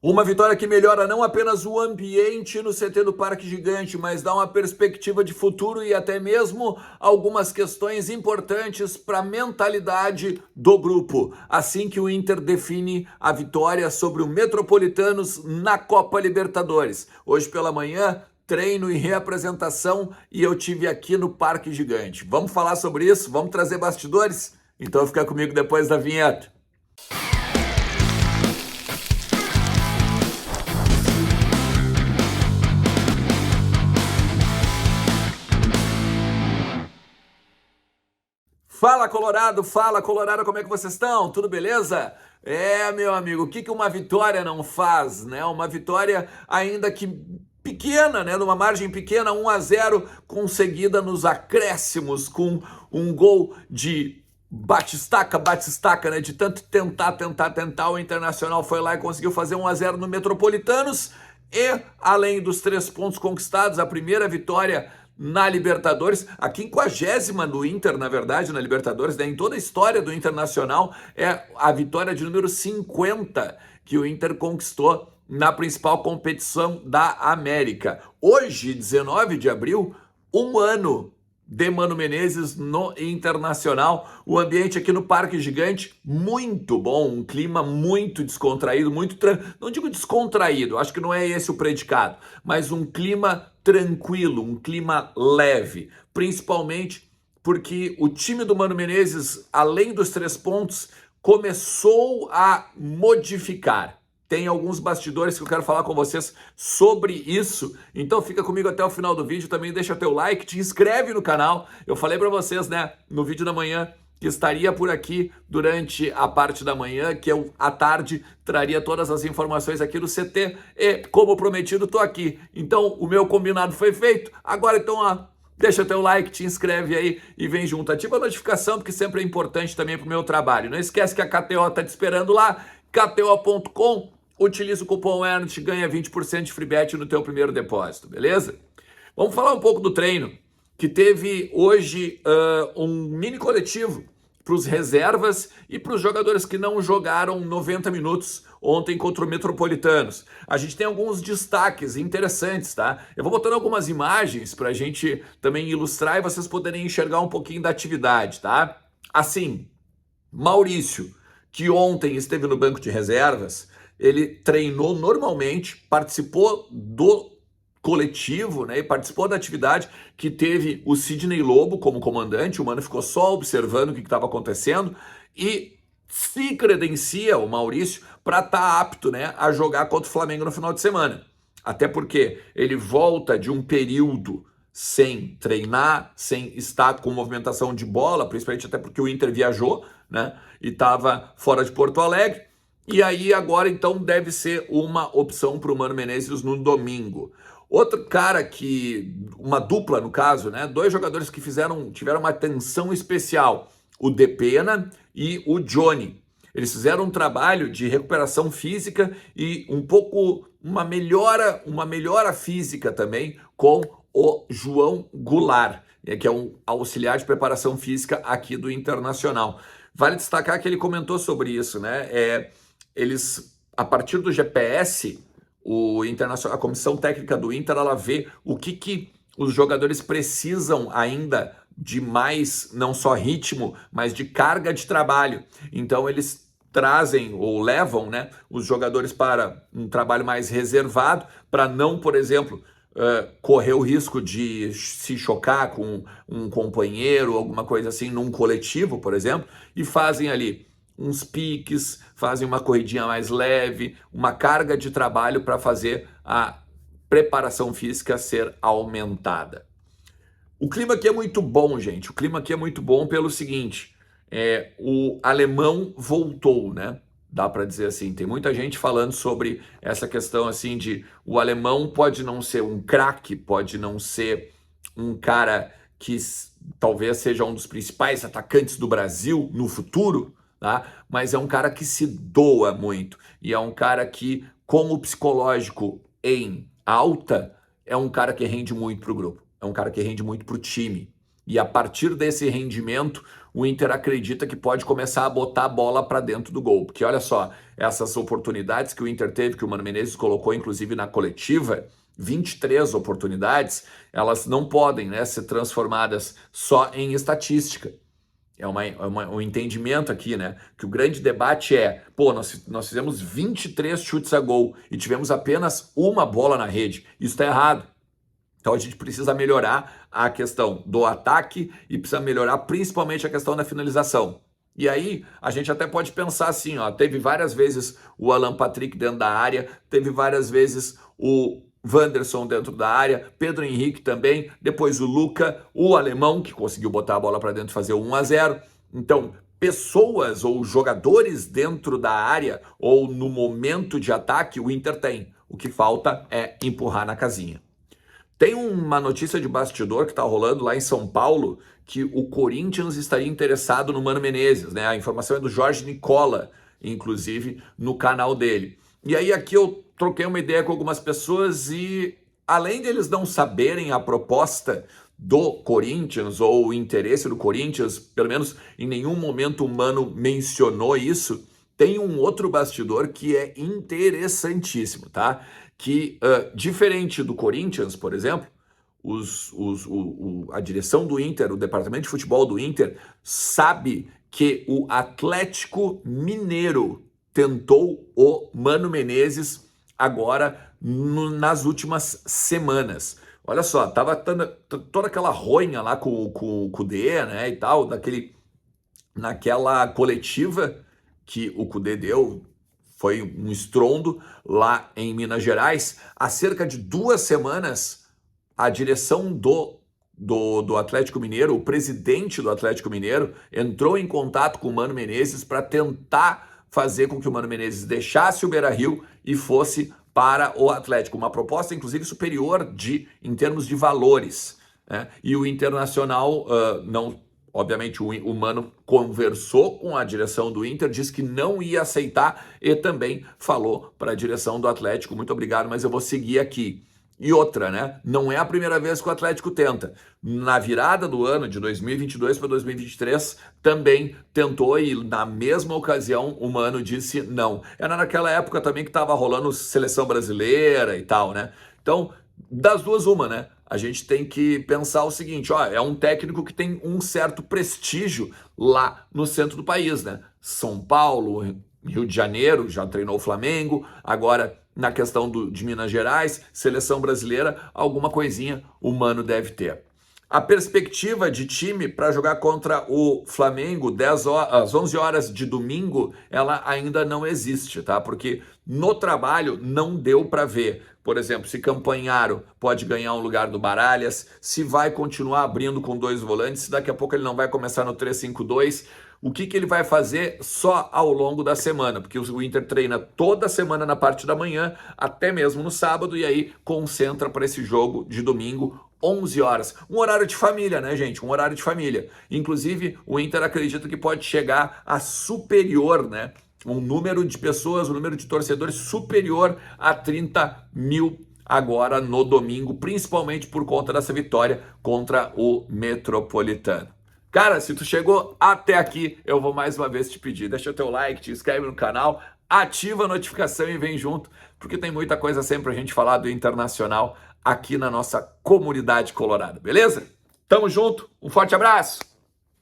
Uma vitória que melhora não apenas o ambiente no CT do Parque Gigante, mas dá uma perspectiva de futuro e até mesmo algumas questões importantes para a mentalidade do grupo. Assim que o Inter define a vitória sobre o Metropolitanos na Copa Libertadores. Hoje pela manhã, treino e reapresentação e eu tive aqui no Parque Gigante. Vamos falar sobre isso? Vamos trazer bastidores? Então fica comigo depois da vinheta. Fala Colorado, como é que vocês estão? Tudo beleza? Meu amigo, o que uma vitória não faz, né? Uma vitória ainda que pequena, né? Numa margem pequena, 1-0, conseguida nos acréscimos com um gol de batistaca, né? De tanto tentar, o Internacional foi lá e conseguiu fazer 1-0 no Metropolitanos e, além dos 3 pontos conquistados, a primeira vitória na Libertadores, a 50ª do Inter, na verdade, na Libertadores, né? Em toda a história do Internacional, é a vitória de número 50 que o Inter conquistou na principal competição da América. Hoje, 19 de abril, um ano de Mano Menezes no Internacional. O ambiente aqui no Parque Gigante, muito bom, um clima muito descontraído, não digo descontraído, acho que não é esse o predicado, mas um clima tranquilo, um clima leve, principalmente porque o time do Mano Menezes, além dos 3 pontos, começou a modificar. Tem alguns bastidores que eu quero falar com vocês sobre isso, então fica comigo até o final do vídeo, também deixa teu like, te inscreve no canal. Eu falei para vocês, né, no vídeo da manhã, que estaria por aqui durante a parte da manhã, que eu, à tarde, traria todas as informações aqui no CT, e, como prometido, tô aqui. Então, o meu combinado foi feito, agora então, ó, deixa teu like, te inscreve aí e vem junto. Ativa a notificação, porque sempre é importante também pro meu trabalho. Não esquece que a KTO tá te esperando lá, kto.com. Utiliza o cupom ERNST, ganha 20% de free bet no teu primeiro depósito, beleza? Vamos falar um pouco do treino, que teve hoje um mini coletivo para os reservas e para os jogadores que não jogaram 90 minutos ontem contra o Metropolitanos. A gente tem alguns destaques interessantes, tá? Eu vou botando algumas imagens para a gente também ilustrar e vocês poderem enxergar um pouquinho da atividade, tá? Assim, Maurício, que ontem esteve no banco de reservas, ele treinou normalmente, participou do coletivo, né, e participou da atividade que teve o Sidney Lobo como comandante. O Mano ficou só observando o que estava acontecendo e se credencia, o Maurício, para estar apto, né, a jogar contra o Flamengo no final de semana. Até porque ele volta de um período sem treinar, sem estar com movimentação de bola, principalmente até porque o Inter viajou, né, e estava fora de Porto Alegre. E aí agora então deve ser uma opção para o Mano Menezes no domingo. Outro cara que, uma dupla no caso, né? 2 jogadores que tiveram uma atenção especial, o Depena e o Johnny. Eles fizeram um trabalho de recuperação física e uma melhora física também com o João Goulart, que é um auxiliar de preparação física aqui do Internacional. Vale destacar que ele comentou sobre isso, né? Eles, a partir do GPS, o Internacional, a comissão técnica do Inter, ela vê o que os jogadores precisam ainda de mais, não só ritmo, mas de carga de trabalho. Então eles trazem ou levam, né, os jogadores para um trabalho mais reservado, para não, por exemplo, correr o risco de se chocar com um companheiro, alguma coisa assim, num coletivo, por exemplo, e fazem ali uns piques, fazem uma corridinha mais leve, uma carga de trabalho para fazer a preparação física ser aumentada. O clima aqui é muito bom, gente. O clima aqui é muito bom pelo seguinte, o alemão voltou, né? Dá para dizer assim, tem muita gente falando sobre essa questão assim de o alemão pode não ser um craque, pode não ser um cara que talvez seja um dos principais atacantes do Brasil no futuro, tá? Mas é um cara que se doa muito e é um cara que, com o psicológico em alta, é um cara que rende muito pro grupo, é um cara que rende muito pro time. E a partir desse rendimento, o Inter acredita que pode começar a botar a bola para dentro do gol. Porque olha só, essas oportunidades que o Inter teve, que o Mano Menezes colocou inclusive na coletiva, 23 oportunidades, elas não podem, né, ser transformadas só em estatística. Um entendimento aqui, né? Que o grande debate é, pô, nós fizemos 23 chutes a gol e tivemos apenas uma bola na rede. Isso está errado. Então a gente precisa melhorar a questão do ataque e precisa melhorar principalmente a questão da finalização. E aí a gente até pode pensar assim, ó, teve várias vezes o Alan Patrick dentro da área, teve várias vezes o Wanderson dentro da área, Pedro Henrique também, depois o Luca, o alemão que conseguiu botar a bola para dentro e fazer o 1-0. Então, pessoas ou jogadores dentro da área ou no momento de ataque o Inter tem. O que falta é empurrar na casinha. Tem uma notícia de bastidor que está rolando lá em São Paulo que o Corinthians estaria interessado no Mano Menezes, né? A informação é do Jorge Nicola, inclusive, no canal dele. E aí aqui eu troquei uma ideia com algumas pessoas e, além deles não saberem a proposta do Corinthians ou o interesse do Corinthians, pelo menos em nenhum momento o Mano mencionou isso, tem um outro bastidor que é interessantíssimo, tá? Que, diferente do Corinthians, por exemplo, a direção do Inter, o departamento de futebol do Inter, sabe que o Atlético Mineiro tentou o Mano Menezes agora nas últimas semanas. Olha só, tava toda aquela ronha lá com o Kudê, né, e tal, naquela coletiva que o Kudê deu, foi um estrondo lá em Minas Gerais. Há cerca de 2 semanas, a direção do Atlético Mineiro, o presidente do Atlético Mineiro, entrou em contato com o Mano Menezes para tentar fazer com que o Mano Menezes deixasse o Beira-Rio e fosse para o Atlético. Uma proposta, inclusive, superior em termos de valores, né? E o Internacional não... Obviamente o Mano conversou com a direção do Inter, disse que não ia aceitar e também falou para a direção do Atlético, muito obrigado, mas eu vou seguir aqui. E outra, né? Não é a primeira vez que o Atlético tenta. Na virada do ano de 2022 para 2023, também tentou e na mesma ocasião o Mano disse não. Era naquela época também que estava rolando seleção brasileira e tal, né? Então, das duas uma, né? A gente tem que pensar o seguinte, ó, é um técnico que tem um certo prestígio lá no centro do país, né? São Paulo, Rio de Janeiro, já treinou o Flamengo, agora na questão de Minas Gerais, seleção brasileira, alguma coisinha o Mano deve ter. A perspectiva de time para jogar contra o Flamengo às 11 horas de domingo, ela ainda não existe, tá? Porque no trabalho não deu para ver, por exemplo, se Campanharo pode ganhar um lugar do Baralhas, se vai continuar abrindo com 2 volantes, se daqui a pouco ele não vai começar no 3-5-2, o que ele vai fazer só ao longo da semana, porque o Inter treina toda semana na parte da manhã, até mesmo no sábado, e aí concentra para esse jogo de domingo, 11 horas. Um horário de família, né, gente? Um horário de família. Inclusive, o Inter acredita que pode chegar a superior, né? Um número de pessoas, um número de torcedores superior a 30 mil agora no domingo, principalmente por conta dessa vitória contra o Metropolitano. Cara, se tu chegou até aqui, eu vou mais uma vez te pedir, deixa o teu like, te inscreve no canal, ativa a notificação e vem junto, porque tem muita coisa sempre pra gente falar do Internacional aqui na nossa comunidade colorada, beleza? Tamo junto, um forte abraço,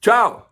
tchau!